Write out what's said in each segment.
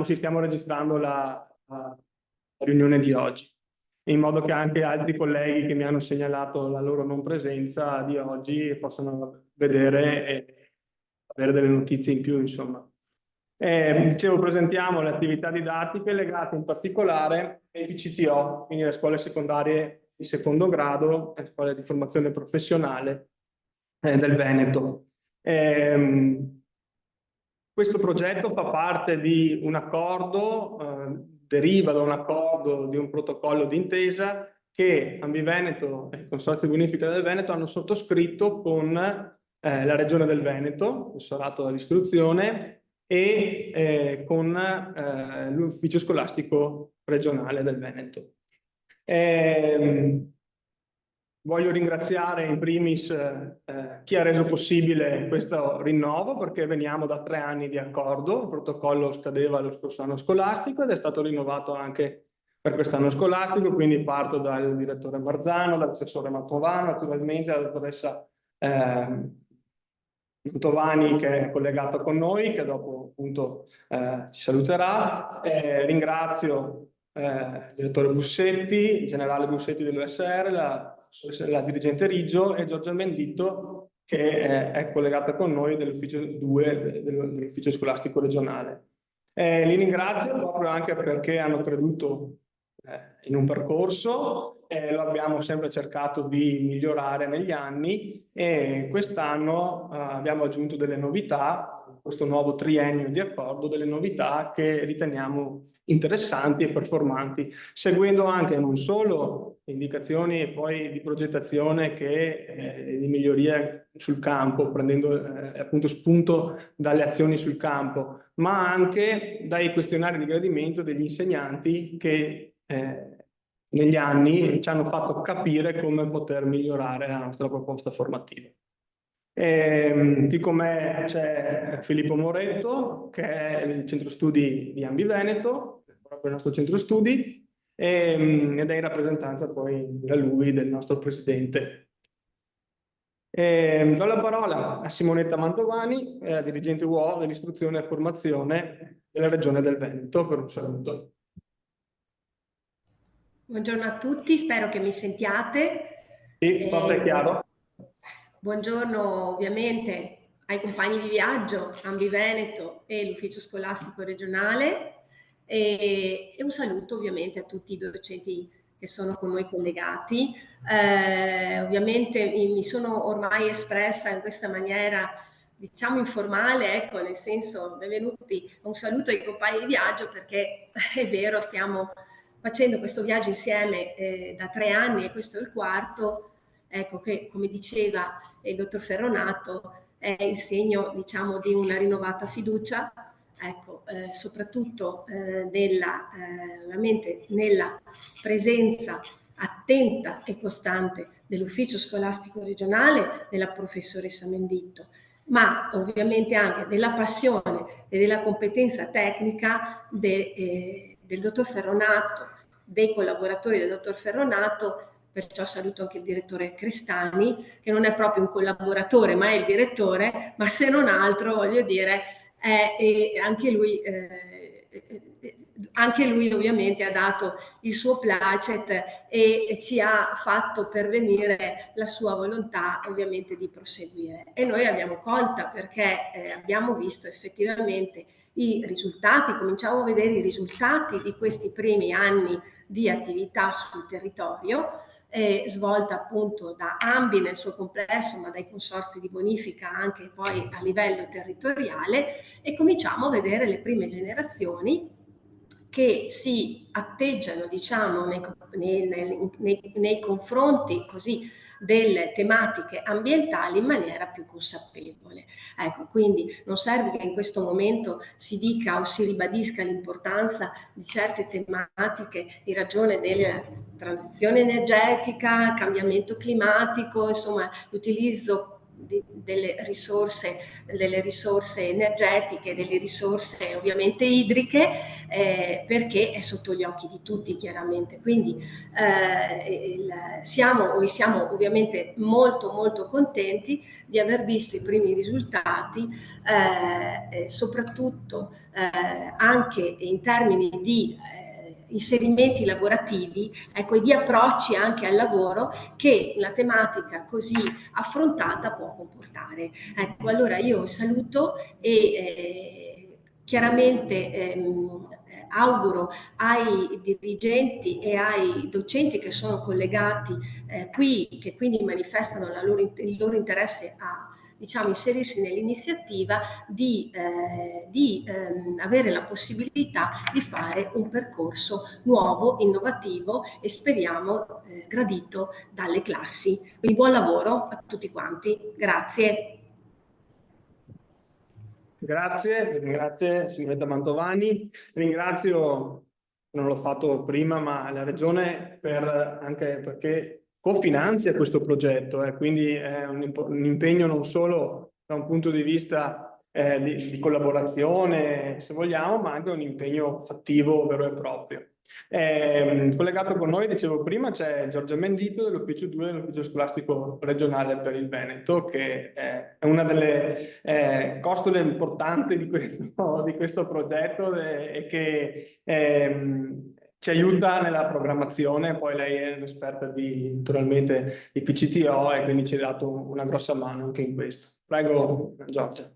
ci stiamo registrando la riunione di oggi, in modo che anche altri colleghi che mi hanno segnalato la loro non presenza di oggi possano vedere e avere delle notizie in più, insomma. Dicevo, presentiamo le attività didattiche legate in particolare ai PCTO, quindi alle scuole secondarie di secondo grado, le scuole di formazione professionale del Veneto. Questo progetto fa parte di un accordo, deriva da un accordo di un protocollo d'intesa che Ambiveneto e il Consorzio di Bonifica del Veneto hanno sottoscritto con la Regione del Veneto, Assessorato dall'Istruzione, e con l'Ufficio Scolastico Regionale del Veneto. Voglio ringraziare in primis chi ha reso possibile questo rinnovo, perché veniamo da 3 anni di accordo, il protocollo scadeva lo scorso anno scolastico ed è stato rinnovato anche per quest'anno scolastico, quindi parto dal direttore Marzano, dall'assessore Mantovano, naturalmente dalla dottoressa Mantovani che è collegato con noi, che dopo appunto ci saluterà. Ringrazio il direttore Bussetti, il generale Bussetti dell'USR, la dirigente Riggio e Giorgia Menditto che è collegata con noi dell'ufficio 2 dell'ufficio scolastico regionale. Li ringrazio proprio anche perché hanno creduto in un percorso, lo abbiamo sempre cercato di migliorare negli anni e quest'anno abbiamo aggiunto delle novità, questo nuovo triennio di accordo, delle novità che riteniamo interessanti e performanti, seguendo anche non solo indicazioni poi di progettazione che di miglioria sul campo, prendendo appunto spunto dalle azioni sul campo, ma anche dai questionari di gradimento degli insegnanti che negli anni ci hanno fatto capire come poter migliorare la nostra proposta formativa. Qui con me c'è Filippo Moretto, che è il centro studi di Ambiveneto, proprio il nostro centro studi, ed è in rappresentanza poi da lui del nostro presidente. Do la parola a Simonetta Mantovani, dirigente UO dell'istruzione e formazione della Regione del Veneto, per un saluto. Buongiorno a tutti, spero che mi sentiate. Sì, forte e chiaro. Buongiorno ovviamente ai compagni di viaggio, Ambiveneto e l'Ufficio Scolastico Regionale e un saluto ovviamente a tutti i docenti che sono con noi collegati. Ovviamente mi sono ormai espressa in questa maniera diciamo informale, ecco, nel senso benvenuti, un saluto ai compagni di viaggio perché è vero, stiamo facendo questo viaggio insieme da 3 anni e questo è il 4º, ecco che come diceva il dottor Ferronato è il segno diciamo di una rinnovata fiducia, ecco, soprattutto ovviamente nella presenza attenta e costante dell'ufficio scolastico regionale, della professoressa Menditto, ma ovviamente anche della passione e della competenza tecnica del dottor Ferronato, dei collaboratori del dottor Ferronato, perciò saluto anche il direttore Crestani, che non è proprio un collaboratore ma è il direttore, ma se non altro voglio dire anche lui ovviamente ha dato il suo placet e ci ha fatto pervenire la sua volontà ovviamente di proseguire e noi l'abbiamo colta perché abbiamo visto effettivamente i risultati, cominciamo a vedere i risultati di questi primi anni di attività sul territorio svolta appunto da Ambi nel suo complesso ma dai consorzi di bonifica anche poi a livello territoriale e cominciamo a vedere le prime generazioni che si atteggiano diciamo nei confronti così delle tematiche ambientali in maniera più consapevole. Ecco, quindi non serve che in questo momento si dica o si ribadisca l'importanza di certe tematiche in ragione della transizione energetica, cambiamento climatico, insomma l'utilizzo delle risorse energetiche, delle risorse ovviamente idriche, perché è sotto gli occhi di tutti chiaramente. Quindi siamo ovviamente molto molto contenti di aver visto i primi risultati, soprattutto anche in termini di inserimenti lavorativi, ecco, e di approcci anche al lavoro che una tematica così affrontata può comportare. Ecco, allora io saluto e chiaramente auguro ai dirigenti e ai docenti che sono collegati qui, che quindi manifestano il loro interesse a, diciamo, inserirsi nell'iniziativa, di avere la possibilità di fare un percorso nuovo, innovativo e speriamo gradito dalle classi. Quindi buon lavoro a tutti quanti. Grazie. Grazie signoretta Mantovani. Ringrazio, non l'ho fatto prima, ma la Regione anche perché cofinanzia questo progetto, quindi è un impegno non solo da un punto di vista di collaborazione, se vogliamo, ma anche un impegno fattivo vero e proprio. Collegato con noi, dicevo prima, c'è Giorgia Mendito dell'Ufficio 2 dell'Ufficio Scolastico Regionale per il Veneto, che è una delle costole importanti di questo progetto e che ci aiuta nella programmazione. Poi lei è un'esperta naturalmente di PCTO e quindi ci ha dato una grossa mano anche in questo. Prego, Giorgia.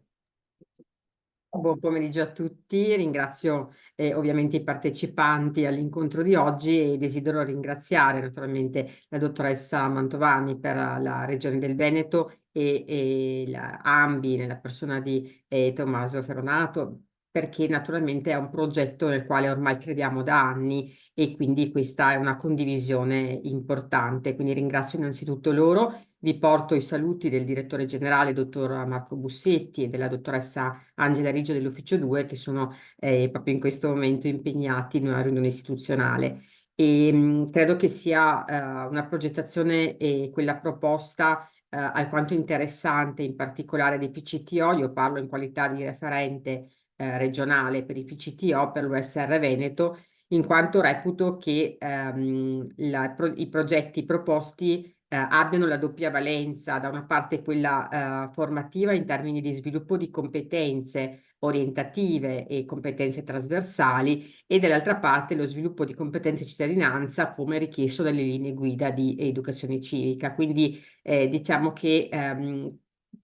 Buon pomeriggio a tutti, ringrazio ovviamente i partecipanti all'incontro di oggi e desidero ringraziare naturalmente la dottoressa Mantovani per la Regione del Veneto e la AMBI nella persona di Tommaso Ferronato, perché naturalmente è un progetto nel quale ormai crediamo da anni e quindi questa è una condivisione importante. Quindi ringrazio innanzitutto loro. Vi porto i saluti del direttore generale, dottor Marco Bussetti, e della dottoressa Angela Riggio dell'Ufficio 2, che sono proprio in questo momento impegnati in una riunione istituzionale. E credo che sia una progettazione, quella proposta, alquanto interessante, in particolare dei PCTO. Io parlo in qualità di referente regionale per i PCTO per l'USR Veneto, in quanto reputo che i progetti proposti abbiano la doppia valenza: da una parte quella formativa in termini di sviluppo di competenze orientative e competenze trasversali, e dall'altra parte lo sviluppo di competenze cittadinanza come richiesto dalle linee guida di educazione civica. Quindi diciamo che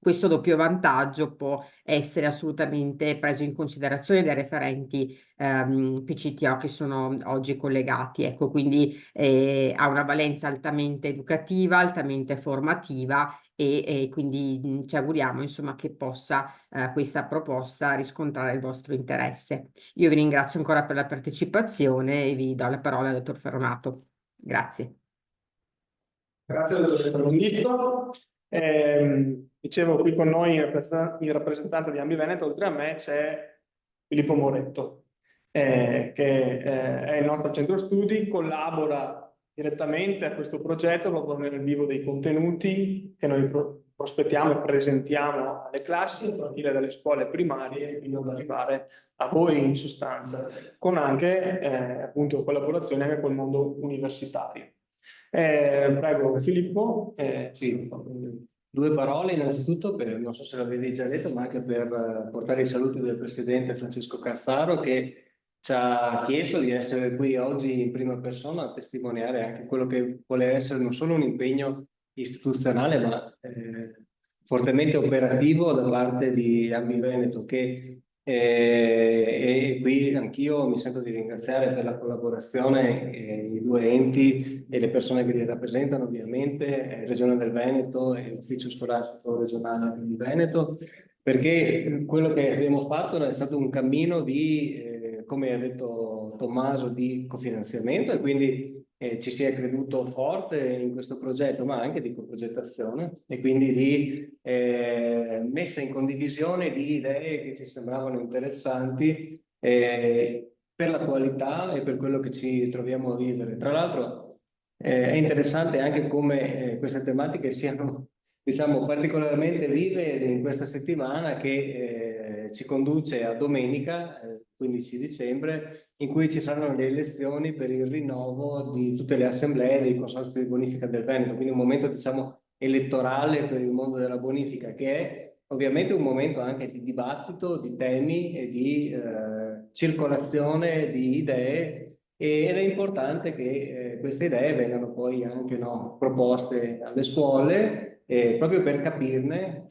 questo doppio vantaggio può essere assolutamente preso in considerazione dai referenti PCTO che sono oggi collegati. Ecco, quindi ha una valenza altamente educativa, altamente formativa e quindi ci auguriamo insomma che possa questa proposta riscontrare il vostro interesse. Io vi ringrazio ancora per la partecipazione e vi do la parola al dottor Ferronato. Grazie. Grazie dottor Mendito. Dicevo, qui con noi in rappresentanza di Ambi Veneto, oltre a me c'è Filippo Moretto, che è il nostro centro studi, collabora direttamente a questo progetto proprio nel vivo dei contenuti che noi prospettiamo e presentiamo alle classi, a partire dalle scuole primarie fino ad arrivare a voi in sostanza, con anche appunto collaborazione anche col mondo universitario. Prego Filippo. Sì, due parole innanzitutto, non so se l'avevi già detto, ma anche per portare i saluti del presidente Francesco Cazzaro, che ci ha chiesto di essere qui oggi in prima persona a testimoniare anche quello che vuole essere non solo un impegno istituzionale, ma fortemente operativo da parte di Ambi Veneto, che e qui anch'io mi sento di ringraziare per la collaborazione i due enti e le persone che li rappresentano, ovviamente, Regione del Veneto e l'Ufficio Scolastico Regionale di Veneto, perché quello che abbiamo fatto è stato un cammino di, come ha detto Tommaso, di cofinanziamento, e quindi ci si è creduto forte in questo progetto, ma anche di coprogettazione e quindi di messa in condivisione di idee che ci sembravano interessanti per l'attualità e per quello che ci troviamo a vivere. Tra l'altro è interessante anche come queste tematiche siano diciamo, particolarmente vive in questa settimana che ci conduce a domenica, 15 dicembre, in cui ci saranno le elezioni per il rinnovo di tutte le assemblee dei consorzi di bonifica del Veneto, quindi un momento, diciamo, elettorale per il mondo della bonifica, che è ovviamente un momento anche di dibattito, di temi e di circolazione di idee, ed è importante che queste idee vengano poi anche, no, proposte alle scuole, proprio per capirne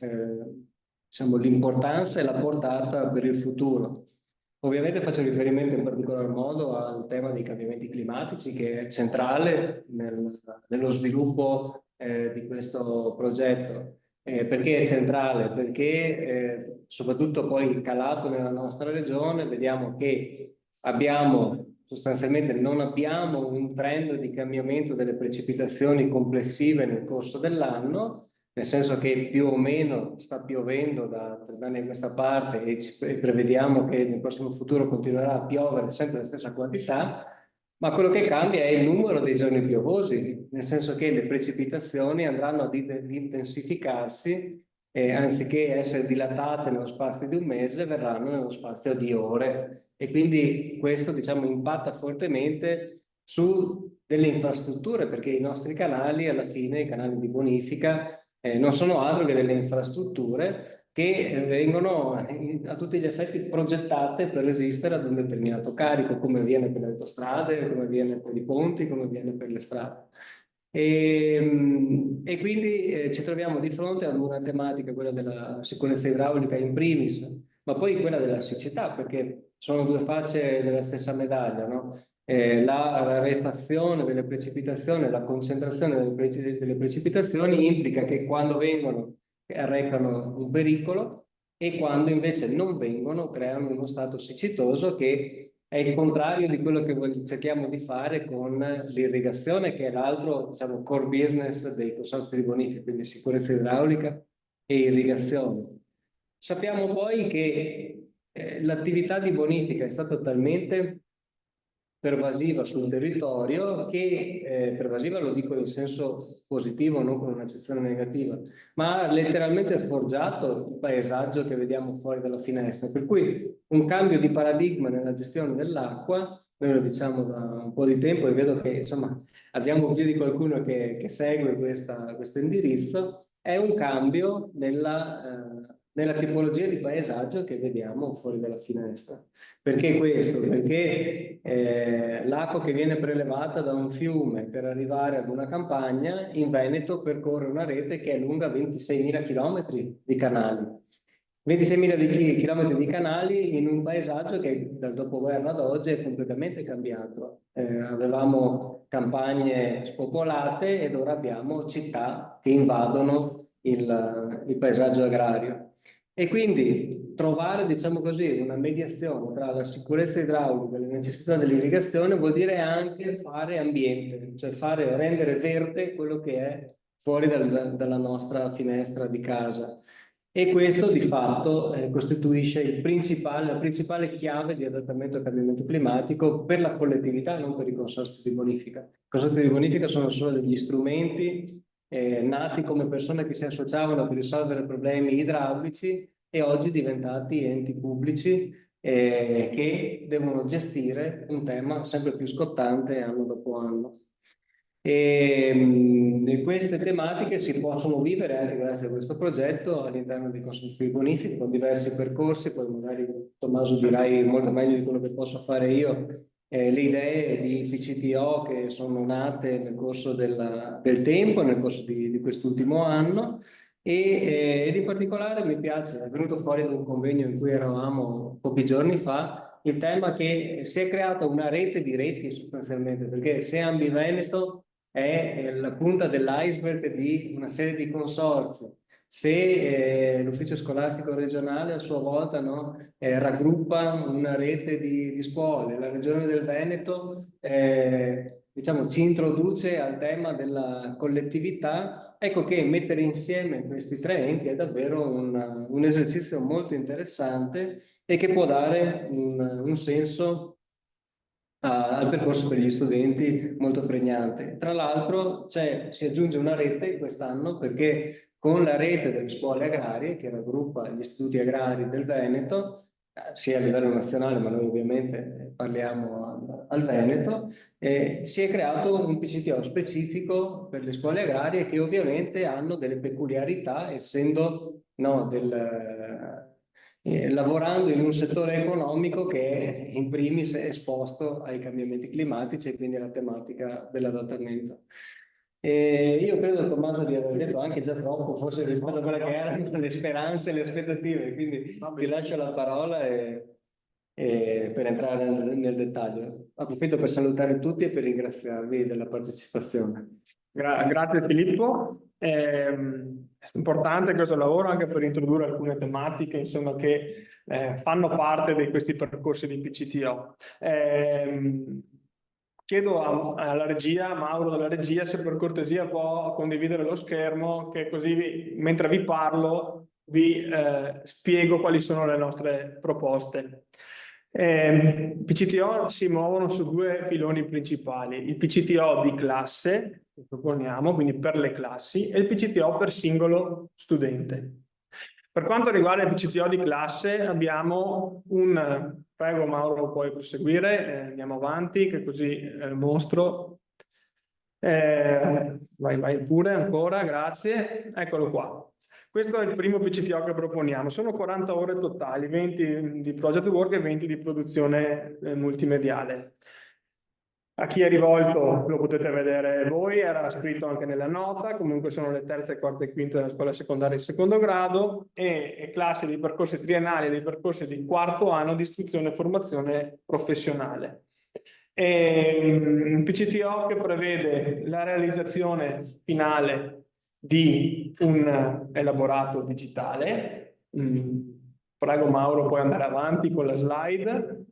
diciamo, l'importanza e la portata per il futuro. Ovviamente faccio riferimento in particolar modo al tema dei cambiamenti climatici, che è centrale nello sviluppo di questo progetto. Perché è centrale? Perché soprattutto poi calato nella nostra regione vediamo che sostanzialmente non abbiamo un trend di cambiamento delle precipitazioni complessive nel corso dell'anno, nel senso che più o meno sta piovendo da 3 anni a questa parte e prevediamo che nel prossimo futuro continuerà a piovere sempre la stessa quantità, ma quello che cambia è il numero dei giorni piovosi, nel senso che le precipitazioni andranno ad intensificarsi e anziché essere dilatate nello spazio di un mese, verranno nello spazio di ore. E quindi questo, diciamo, impatta fortemente su delle infrastrutture, perché i nostri canali, alla fine, i canali di bonifica, non sono altro che delle infrastrutture che vengono a tutti gli effetti progettate per resistere ad un determinato carico, come avviene per le autostrade, come avviene per i ponti, come avviene per le strade. E quindi ci troviamo di fronte ad una tematica, quella della sicurezza idraulica in primis, ma poi quella della siccità, perché sono due facce della stessa medaglia, no? La rarefazione delle precipitazioni, la concentrazione delle precipitazioni implica che quando vengono arrecano un pericolo e quando invece non vengono creano uno stato siccitoso che è il contrario di quello che cerchiamo di fare con l'irrigazione, che è l'altro, diciamo, core business dei consorzi di bonifica, quindi sicurezza idraulica e irrigazione. Sappiamo poi che l'attività di bonifica è stata talmente pervasiva sul territorio che, pervasiva lo dico in senso positivo, non con un'accezione negativa, ma ha letteralmente forgiato il paesaggio che vediamo fuori dalla finestra. Per cui un cambio di paradigma nella gestione dell'acqua, noi lo diciamo da un po' di tempo e vedo che insomma abbiamo più di qualcuno che segue questo indirizzo, è un cambio nella tipologia di paesaggio che vediamo fuori dalla finestra. Perché questo? Perché l'acqua che viene prelevata da un fiume per arrivare ad una campagna in Veneto percorre una rete che è lunga 26.000 km di canali. 26.000 km di canali in un paesaggio che dal dopoguerra ad oggi è completamente cambiato. Avevamo campagne spopolate ed ora abbiamo città che invadono il paesaggio agrario. E quindi trovare, diciamo così, una mediazione tra la sicurezza idraulica e le necessità dell'irrigazione vuol dire anche fare ambiente, cioè rendere verde quello che è fuori dalla nostra finestra di casa. E questo di fatto costituisce la principale chiave di adattamento al cambiamento climatico per la collettività, non per i consorzi di bonifica. I consorzi di bonifica sono solo degli strumenti nati come persone che si associavano per risolvere problemi idraulici e oggi diventati enti pubblici che devono gestire un tema sempre più scottante anno dopo anno. E queste tematiche si possono vivere anche grazie a questo progetto all'interno dei consorzi di bonifica con diversi percorsi, poi magari Tommaso dirai molto meglio di quello che posso fare io, le idee di PCTO che sono nate nel corso del tempo, nel corso di quest'ultimo anno ed in particolare mi piace, è venuto fuori da un convegno in cui eravamo pochi giorni fa, il tema che si è creata una rete di reti sostanzialmente, perché se Ambiveneto è la punta dell'iceberg di una serie di consorzi. Se l'ufficio scolastico regionale a sua volta raggruppa una rete di scuole, la regione del Veneto diciamo, ci introduce al tema della collettività, ecco che mettere insieme questi tre enti è davvero un esercizio molto interessante e che può dare un senso al percorso per gli studenti molto pregnante. Tra l'altro si aggiunge una rete quest'anno perché con la rete delle scuole agrarie che raggruppa gli istituti agrari del Veneto, sia a livello nazionale, ma noi ovviamente parliamo al Veneto, si è creato un PCTO specifico per le scuole agrarie che ovviamente hanno delle peculiarità, essendo lavorando in un settore economico che è in primis esposto ai cambiamenti climatici e quindi alla tematica dell'adattamento. Io credo, Tommaso, di aver detto anche già troppo, forse rispetto a quelle che erano le speranze e le aspettative, quindi vi lascio la parola per entrare nel dettaglio. Approfitto per salutare tutti e per ringraziarvi della partecipazione. Grazie Filippo. È importante questo lavoro anche per introdurre alcune tematiche, insomma, che fanno parte di questi percorsi di PCTO. Chiedo alla regia, Mauro della regia, se per cortesia può condividere lo schermo, che così mentre vi parlo vi spiego quali sono le nostre proposte. I PCTO si muovono su due filoni principali: il PCTO di classe che proponiamo, quindi per le classi, e il PCTO per singolo studente. Per quanto riguarda il PCTO di classe abbiamo un... Prego Mauro, puoi proseguire, andiamo avanti, che così mostro. Vai pure ancora, grazie. Eccolo qua. Questo è il primo PCTO che proponiamo. Sono 40 ore totali, 20 di project work e 20 di produzione multimediale. A chi è rivolto lo potete vedere voi, era scritto anche nella nota, comunque sono le terze, quarte e quinte della scuola secondaria di secondo grado e classi di percorsi triennali e dei percorsi di quarto anno di istruzione e formazione professionale. Un PCTO che prevede la realizzazione finale di un elaborato digitale. Prego Mauro, puoi andare avanti con la slide.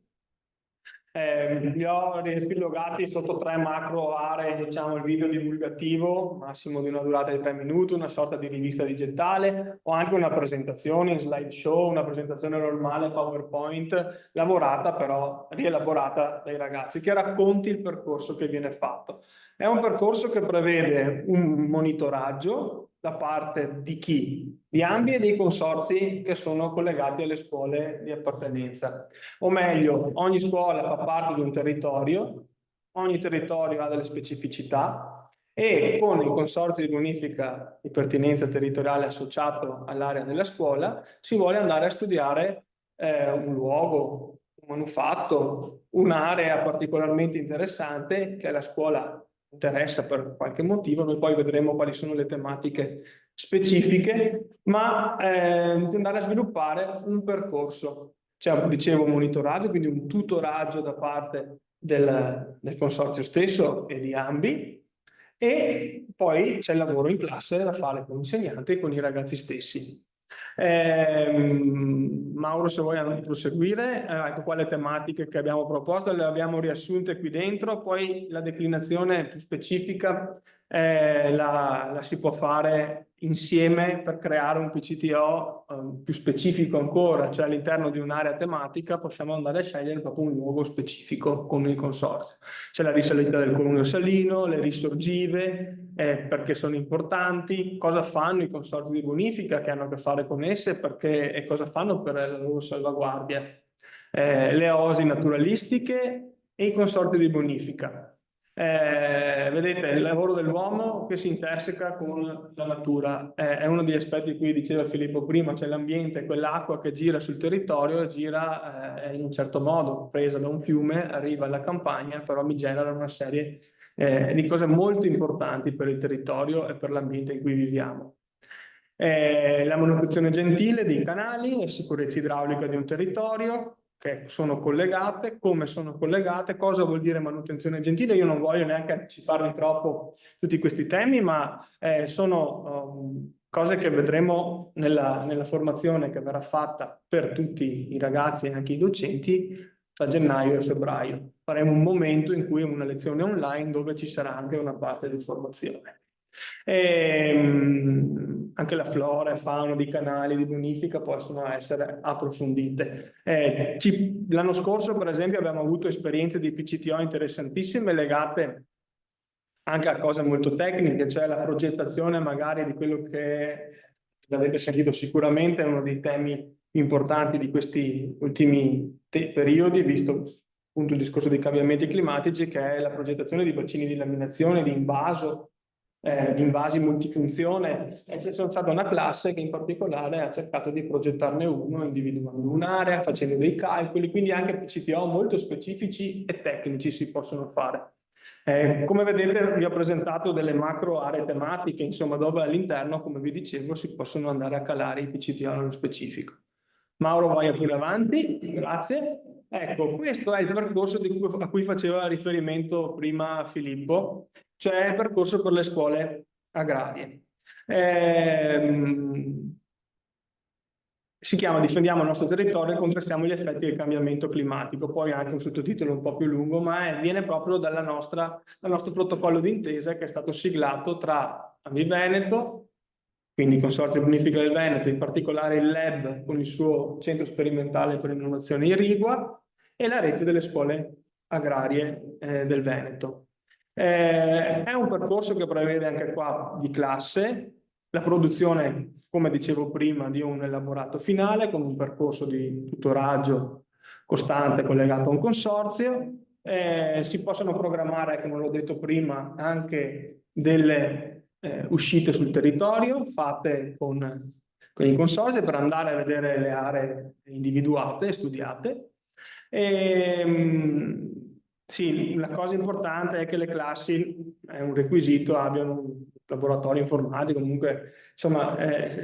Li ho riepilogati sotto 3 macro aree, diciamo il video divulgativo, massimo di una durata di 3 minuti, una sorta di rivista digitale, o anche una presentazione in slideshow, una presentazione normale PowerPoint, lavorata però, rielaborata dai ragazzi, che racconti il percorso che viene fatto. È un percorso che prevede un monitoraggio da parte di chi? Di AMBI e dei consorzi che sono collegati alle scuole di appartenenza. O meglio, ogni scuola fa parte di un territorio, ogni territorio ha delle specificità e con il consorzio di bonifica di pertinenza territoriale associato all'area della scuola si vuole andare a studiare un luogo, un manufatto, un'area particolarmente interessante che la scuola interessa per qualche motivo. Noi poi vedremo quali sono le tematiche specifiche, ma andare a sviluppare un percorso. C'è, dicevo, un monitoraggio, quindi un tutoraggio da parte del consorzio stesso e di AMBI, e poi c'è il lavoro in classe da fare con l'insegnante e con i ragazzi stessi. Mauro, se vuoi proseguire, ecco qua le tematiche che abbiamo proposto, le abbiamo riassunte qui dentro, poi la declinazione più specifica la si può fare insieme per creare un PCTO più specifico ancora, cioè all'interno di un'area tematica possiamo andare a scegliere proprio un luogo specifico con il consorzio. C'è la risalita del colonnio salino, le risorgive, perché sono importanti, cosa fanno i consorzi di bonifica che hanno a che fare con esse, perché, e cosa fanno per la loro salvaguardia, le oasi naturalistiche e i consorzi di bonifica. Vedete il lavoro dell'uomo che si interseca con la natura, è uno degli aspetti di cui diceva Filippo prima, c'è l'ambiente, quell'acqua che gira sul territorio e gira in un certo modo, presa da un fiume, arriva alla campagna, però mi genera una serie di cose molto importanti per il territorio e per l'ambiente in cui viviamo. La manutenzione gentile dei canali, la sicurezza idraulica di un territorio, che sono collegate, come sono collegate, cosa vuol dire manutenzione gentile. Io non voglio neanche anticiparvi troppo tutti questi temi, ma sono cose che vedremo nella formazione che verrà fatta per tutti i ragazzi e anche i docenti tra gennaio e febbraio. Faremo un momento in cui una lezione online dove ci sarà anche una parte di formazione. Anche la flora e fauna di canali di bonifica possono essere approfondite. L'anno scorso, per esempio, abbiamo avuto esperienze di PCTO interessantissime legate anche a cose molto tecniche, cioè la progettazione magari di quello che avete sentito sicuramente è uno dei temi importanti di questi ultimi periodi, visto appunto il discorso dei cambiamenti climatici, che è la progettazione di bacini di laminazione, di invaso, di invasi multifunzione. E c'è stata una classe che in particolare ha cercato di progettarne uno, individuando un'area, facendo dei calcoli, quindi anche PCTO molto specifici e tecnici si possono fare. Come vedete vi ho presentato delle macro aree tematiche, insomma, dove all'interno, come vi dicevo, si possono andare a calare i PCTO nello specifico. Mauro, vai pure avanti, grazie. Ecco, questo è il percorso a cui faceva riferimento prima Filippo, cioè il percorso per le scuole agrarie. Si chiama Difendiamo il nostro territorio e contrastiamo gli effetti del cambiamento climatico, poi anche un sottotitolo un po' più lungo, ma viene proprio dal nostro protocollo d'intesa che è stato siglato tra AMI Veneto, quindi il Consorzio Bonifica del Veneto, in particolare il LEB con il suo centro sperimentale per l'innovazione irrigua e la rete delle scuole agrarie del Veneto. È un percorso che prevede anche qua di classe, la produzione, come dicevo prima, di un elaborato finale con un percorso di tutoraggio costante collegato a un consorzio. Si possono programmare, come l'ho detto prima, anche delle uscite sul territorio fatte con i consorzi per andare a vedere le aree individuate e studiate. Sì, la cosa importante è che le classi, è un requisito, abbiano un laboratorio informatico, comunque insomma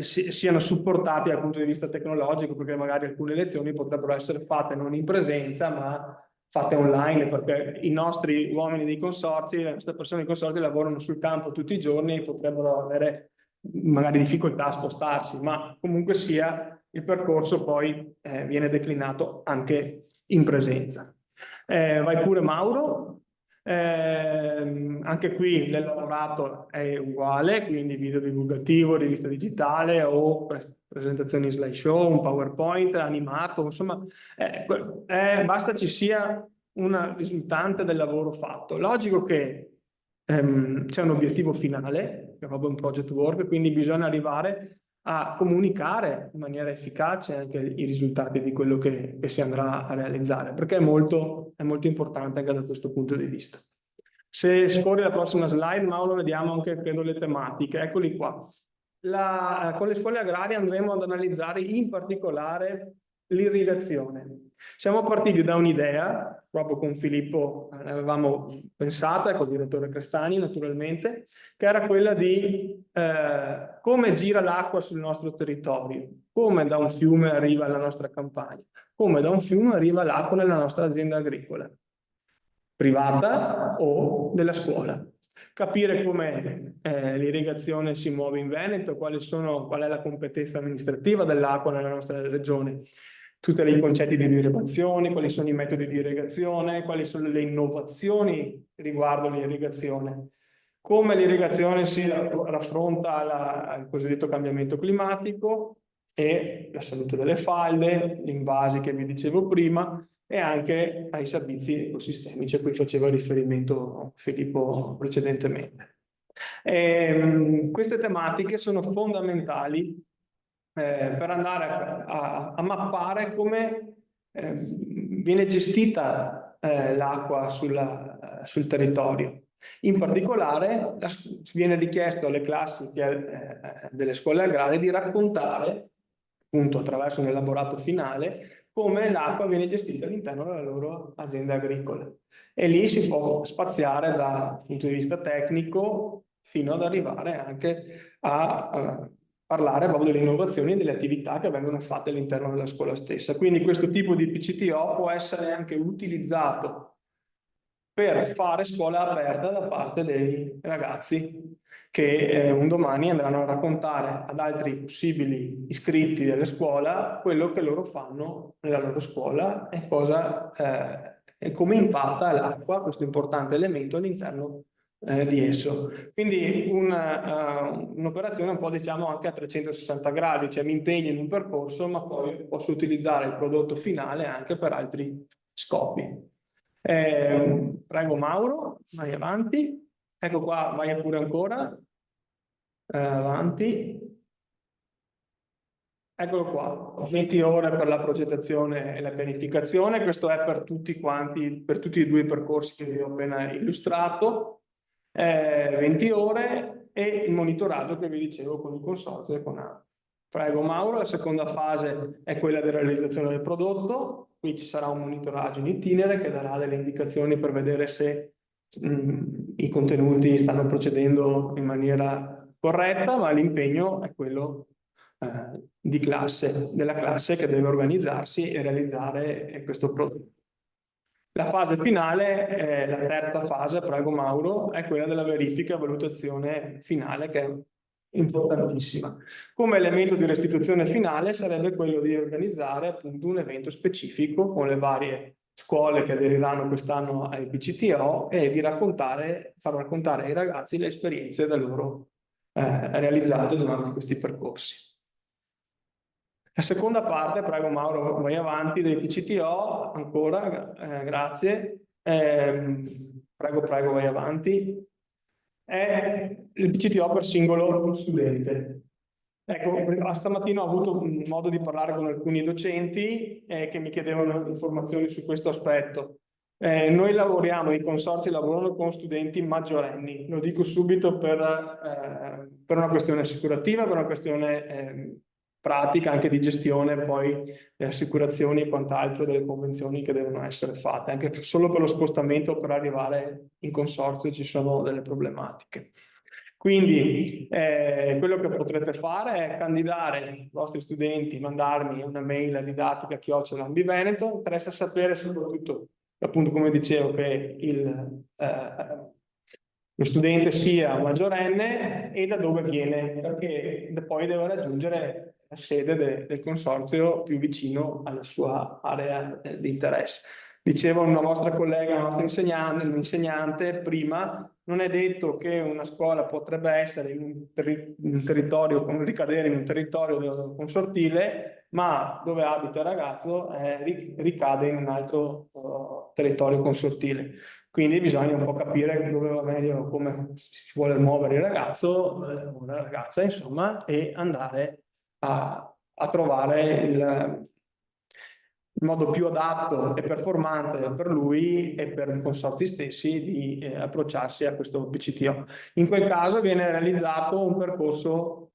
siano supportati dal punto di vista tecnologico, perché magari alcune lezioni potrebbero essere fatte non in presenza ma fatte online, perché i nostri uomini dei consorzi, le nostre persone dei consorzi lavorano sul campo tutti i giorni e potrebbero avere magari difficoltà a spostarsi, ma comunque sia il percorso poi viene declinato anche in presenza. Vai pure Mauro. Anche qui l'elaborato è uguale, quindi video divulgativo, rivista digitale o presentazioni in slideshow, un PowerPoint animato, insomma, basta ci sia una risultante del lavoro fatto. Logico che c'è un obiettivo finale, che è proprio un project work, quindi bisogna arrivare a comunicare in maniera efficace anche i risultati di quello che si andrà a realizzare, perché è molto importante anche da questo punto di vista. Se scorri la prossima slide, Mauro, vediamo anche, credo, le tematiche. Eccoli qua. Con le scuole agrarie andremo ad analizzare in particolare l'irrigazione. Siamo partiti da un'idea, proprio con Filippo avevamo pensata, con il direttore Crestani naturalmente, che era quella di come gira l'acqua sul nostro territorio, come da un fiume arriva alla nostra campagna, come da un fiume arriva l'acqua nella nostra azienda agricola, privata o della scuola. Capire come l'irrigazione si muove in Veneto, qual è la competenza amministrativa dell'acqua nella nostra regione, tutti i concetti di derivazione, quali sono i metodi di irrigazione, quali sono le innovazioni riguardo l'irrigazione, come l'irrigazione si raffronta al cosiddetto cambiamento climatico e la salute delle falde, gli invasi che vi dicevo prima, e anche ai servizi ecosistemici a cui faceva riferimento Filippo precedentemente. Queste tematiche sono fondamentali per andare a mappare come viene gestita l'acqua sul territorio. In particolare viene richiesto alle classi delle scuole agrarie di raccontare, appunto attraverso un elaborato finale, come l'acqua viene gestita all'interno della loro azienda agricola. E lì si può spaziare dal punto di vista tecnico fino ad arrivare anche a parlare proprio delle innovazioni e delle attività che vengono fatte all'interno della scuola stessa. Quindi questo tipo di PCTO può essere anche utilizzato per fare scuola aperta da parte dei ragazzi che un domani andranno a raccontare ad altri possibili iscritti della scuola quello che loro fanno nella loro scuola e come impatta l'acqua, questo importante elemento, all'interno di esso. Quindi un'operazione un po' diciamo anche a 360 gradi, cioè mi impegno in un percorso ma poi posso utilizzare il prodotto finale anche per altri scopi. Prego Mauro, vai avanti. Ecco qua, vai pure ancora, avanti. Eccolo qua, 20 ore per la progettazione e la pianificazione, questo è per tutti quanti, per tutti e due i percorsi che vi ho appena illustrato, 20 ore e il monitoraggio che vi dicevo con il consorzio e con ANAC. Prego Mauro, la seconda fase è quella della realizzazione del prodotto, qui ci sarà un monitoraggio in itinere che darà delle indicazioni per vedere se i contenuti stanno procedendo in maniera corretta, ma l'impegno è quello della classe che deve organizzarsi e realizzare questo prodotto. La fase finale, la terza fase, prego Mauro, è quella della verifica e valutazione finale, che è importantissima. Come elemento di restituzione finale sarebbe quello di organizzare appunto un evento specifico con le varie scuole che aderiranno quest'anno ai PCTO e di far raccontare ai ragazzi le esperienze da loro realizzate durante questi percorsi. La seconda parte, prego Mauro, vai avanti, dei PCTO, ancora, grazie. Prego, vai avanti. È il PCTO per singolo studente. Ecco, stamattina ho avuto modo di parlare con alcuni docenti che mi chiedevano informazioni su questo aspetto. Noi lavoriamo, i consorzi lavorano con studenti maggiorenni, lo dico subito per una questione assicurativa, per una questione pratica anche di gestione, poi le assicurazioni e quant'altro delle convenzioni che devono essere fatte, anche solo per lo spostamento per arrivare in consorzio ci sono delle problematiche. Quindi quello che potrete fare è candidare i vostri studenti, mandarmi una mail a didattica@ambiveneto. Interessa sapere soprattutto, appunto come dicevo, che lo studente sia maggiorenne e da dove viene, perché poi deve raggiungere la sede del consorzio più vicino alla sua area di interesse. Diceva una vostra collega, una nostra insegnante prima, non è detto che una scuola potrebbe essere in un territorio, ricadere in un territorio consortile, ma dove abita il ragazzo ricade in un altro territorio consortile. Quindi bisogna un po' capire dove va meglio, come si vuole muovere il ragazzo o la ragazza, insomma, e andare a trovare il modo più adatto e performante per lui e per i consorzi stessi di approcciarsi a questo PCTO. In quel caso viene realizzato un percorso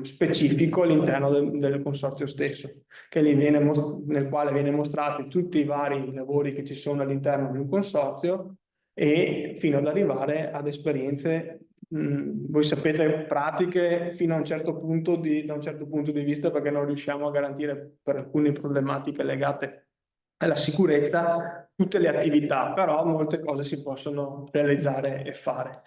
specifico all'interno del consorzio stesso, nel quale viene mostrati tutti i vari lavori che ci sono all'interno di un consorzio e fino ad arrivare ad esperienze, voi sapete, pratiche fino a un certo punto da un certo punto di vista, perché non riusciamo a garantire per alcune problematiche legate alla sicurezza tutte le attività, però molte cose si possono realizzare e fare.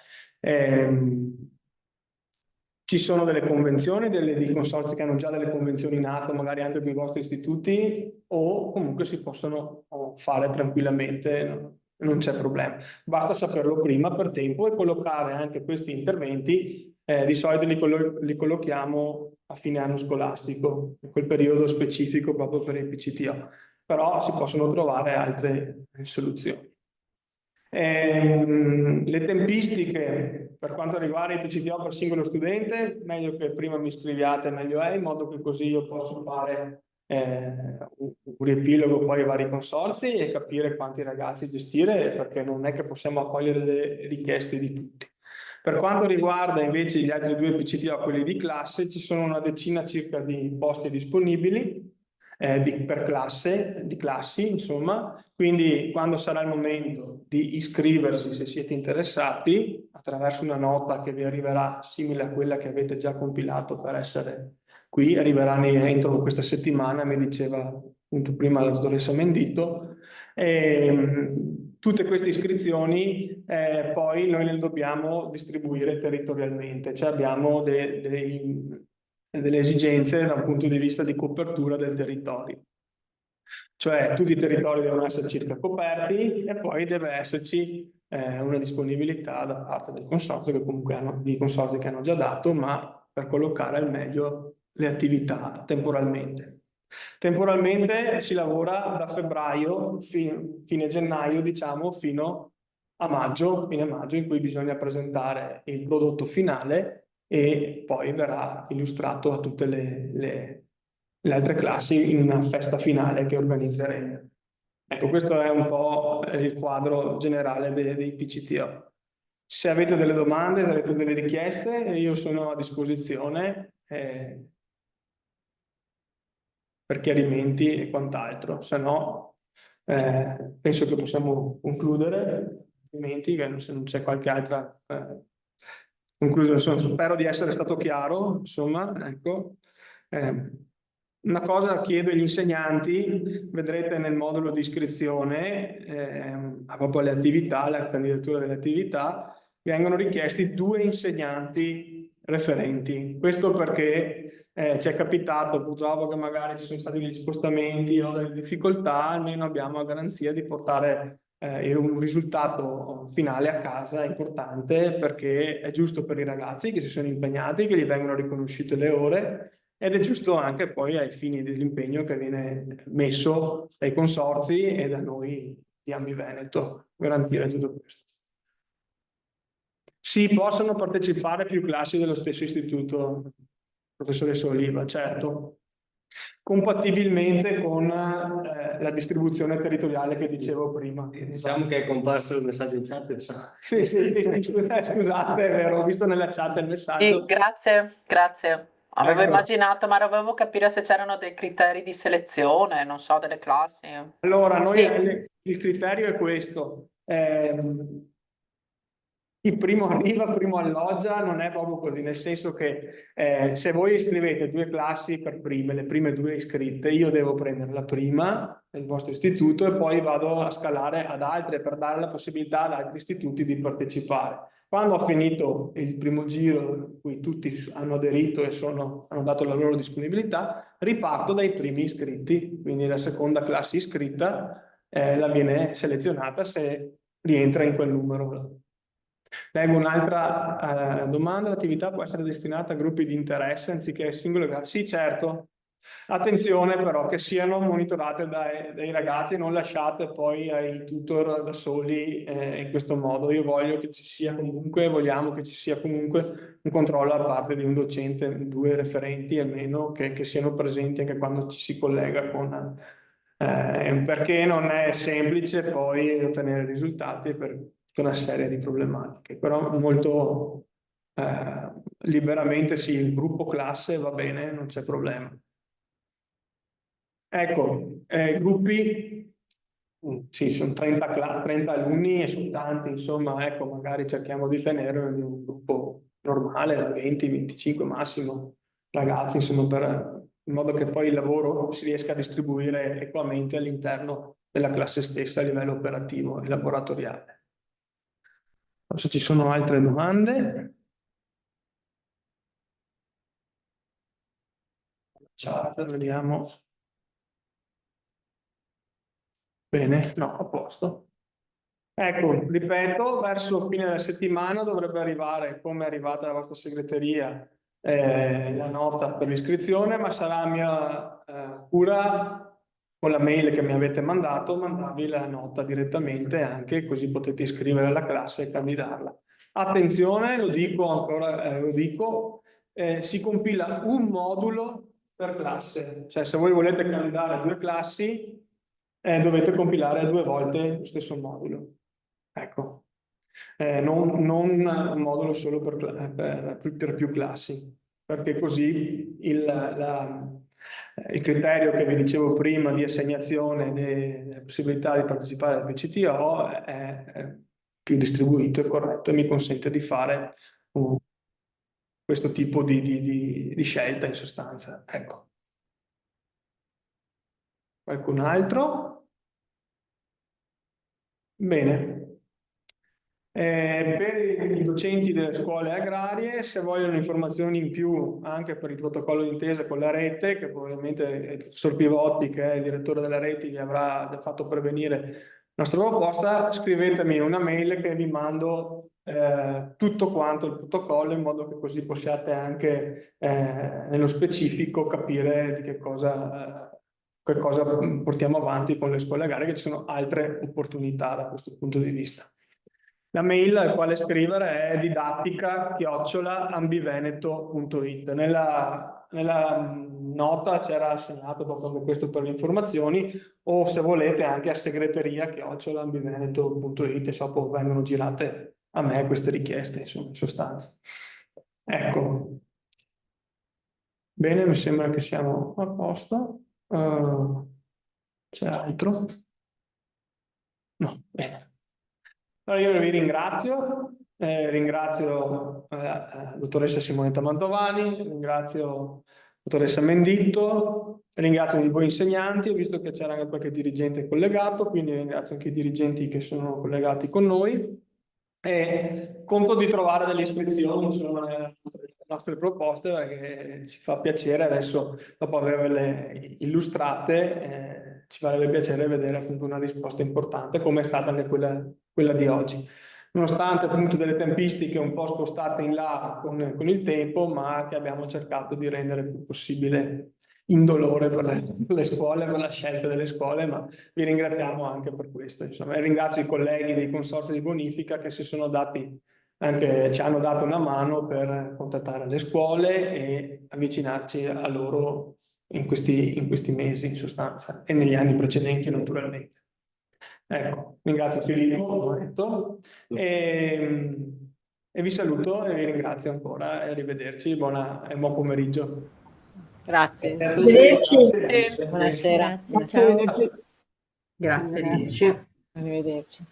Ci sono delle convenzioni, dei consorzi che hanno già delle convenzioni in atto, magari anche con i vostri istituti, o comunque si possono fare tranquillamente, non c'è problema. Basta saperlo prima per tempo e collocare anche questi interventi, di solito li collochiamo a fine anno scolastico, in quel periodo specifico proprio per il PCTO, però si possono trovare altre soluzioni. Le tempistiche per quanto riguarda il PCTO per singolo studente, meglio che prima mi iscriviate, meglio è, in modo che così io posso fare un riepilogo poi ai vari consorzi e capire quanti ragazzi gestire, perché non è che possiamo accogliere le richieste di tutti. Per quanto riguarda invece gli altri due PCTO, quelli di classe, ci sono una decina circa di posti disponibili per classe, di classi, insomma. Quindi quando sarà il momento di iscriversi, se siete interessati, attraverso una nota che vi arriverà simile a quella che avete già compilato per essere qui, arriverà entro questa settimana, mi diceva appunto prima la dottoressa Mendito. Tutte queste iscrizioni poi noi le dobbiamo distribuire territorialmente, cioè abbiamo delle esigenze dal punto di vista di copertura del territorio. Cioè tutti i territori devono essere circa coperti e poi deve esserci una disponibilità da parte del consorzio, che comunque di consorzi che hanno già dato, ma per collocare al meglio le attività temporalmente. Temporalmente si lavora da febbraio, fine gennaio, diciamo, fino a maggio, fine maggio, in cui bisogna presentare il prodotto finale e poi verrà illustrato a tutte le altre classi in una festa finale che organizzeremo. Ecco, questo è un po' il quadro generale dei PCTO. Se avete delle domande, se avete delle richieste, io sono a disposizione per chiarimenti e quant'altro. Se no, penso che possiamo concludere, altrimenti se non c'è qualche altra conclusione. Insomma, spero di essere stato chiaro, insomma, ecco. Una cosa chiedo agli insegnanti, vedrete nel modulo di iscrizione, proprio alle attività, alla candidatura delle attività, vengono richiesti 2 insegnanti referenti. Questo perché ci è capitato purtroppo che magari ci sono stati degli spostamenti o delle difficoltà, almeno abbiamo la garanzia di portare un risultato finale a casa importante, perché è giusto per i ragazzi che si sono impegnati, che gli vengono riconosciute le ore, ed è giusto anche poi ai fini dell'impegno che viene messo dai consorzi e da noi di Ambi Veneto, garantire tutto questo. Sì, possono partecipare più classi dello stesso istituto, professoressa Oliva, certo, compatibilmente con la distribuzione territoriale che dicevo prima. Diciamo che è comparso il messaggio in chat. Sì, scusate, è vero, ho visto nella chat il messaggio. Grazie. Avevo Ecco. immaginato, ma dovevo capire se c'erano dei criteri di selezione, non so, delle classi. Allora, noi Sì. il criterio è questo. Il primo arriva, primo alloggia, non è proprio così, nel senso che se voi iscrivete 2 classi per prime, le prime 2 iscritte, io devo prendere la prima del vostro istituto e poi vado a scalare ad altre per dare la possibilità ad altri istituti di partecipare. Quando ho finito il primo giro, in cui tutti hanno aderito e hanno dato la loro disponibilità, riparto dai primi iscritti, quindi la seconda classe iscritta la viene selezionata se rientra in quel numero. Leggo un'altra domanda: l'attività può essere destinata a gruppi di interesse anziché singole classi? Sì, certo. Attenzione però che siano monitorate dai ragazzi, non lasciate poi ai tutor da soli in questo modo. Io voglio che ci sia comunque, vogliamo che ci sia comunque un controllo da parte di un docente, 2 referenti almeno, che siano presenti anche quando ci si collega con... perché non è semplice poi ottenere risultati per una serie di problematiche, però molto liberamente sì, il gruppo classe va bene, non c'è problema. Ecco, gruppi, sì, sono 30 alunni e sono tanti, insomma, ecco, magari cerchiamo di tenere un gruppo normale, da 20-25 massimo ragazzi, insomma, in modo che poi il lavoro si riesca a distribuire equamente all'interno della classe stessa a livello operativo e laboratoriale. Se ci sono altre domande. Chat, vediamo. Bene, no, a posto. Ecco, ripeto, verso fine della settimana dovrebbe arrivare, come è arrivata la vostra segreteria, la nota per l'iscrizione, ma sarà mia cura, con la mail che mi avete mandato, mandarvi la nota direttamente anche, così potete iscrivere alla classe e candidarla. Attenzione, lo dico ancora, si compila un modulo per classe, cioè se voi volete candidare 2 classi, dovete compilare 2 volte lo stesso modulo. Ecco, non un modulo solo per più classi, perché così il criterio che vi dicevo prima di assegnazione delle possibilità di partecipare al PCTO è più distribuito e corretto e mi consente di fare questo tipo di scelta in sostanza. Ecco. Qualcun altro? Bene. Per i docenti delle scuole agrarie, se vogliono informazioni in più anche per il protocollo d'intesa con la rete, che probabilmente il professor Pivotti, che è il direttore della rete, vi avrà già fatto pervenire la nostra proposta, scrivetemi una mail che vi mando tutto quanto il protocollo, in modo che così possiate anche nello specifico capire di che cosa portiamo avanti con le scuole agrarie, che ci sono altre opportunità da questo punto di vista. La mail al quale scrivere è didattica@ambiveneto.it. Nella nota c'era assegnato proprio anche questo per le informazioni, o se volete anche a segreteria@ambiveneto.it, e so poi vengono girate a me queste richieste, insomma, in sostanza. Ecco. Bene, mi sembra che siamo a posto. C'è altro? No, bene. Allora io vi ringrazio la dottoressa Simonetta Mantovani, ringrazio la dottoressa Menditto, ringrazio i voi insegnanti, ho visto che c'era anche qualche dirigente collegato, quindi ringrazio anche i dirigenti che sono collegati con noi, e conto di trovare delle iscrizioni, insomma, nelle nostre proposte, perché ci fa piacere adesso, dopo averle illustrate, ci farebbe piacere vedere appunto una risposta importante, come è stata anche quella di oggi. Nonostante appunto delle tempistiche un po' spostate in là con il tempo, ma che abbiamo cercato di rendere il più possibile indolore per le scuole, per la scelta delle scuole, ma vi ringraziamo anche per questo. Insomma, e ringrazio i colleghi dei consorzi di bonifica che ci hanno dato una mano per contattare le scuole e avvicinarci a loro in questi mesi, in sostanza, e negli anni precedenti naturalmente. Ecco, ringrazio Filippo, come ho detto, e vi saluto e vi ringrazio ancora, e arrivederci, buon pomeriggio. Grazie. Arrivederci. Buonasera. Grazie, ciao. Grazie. Arrivederci. Arrivederci.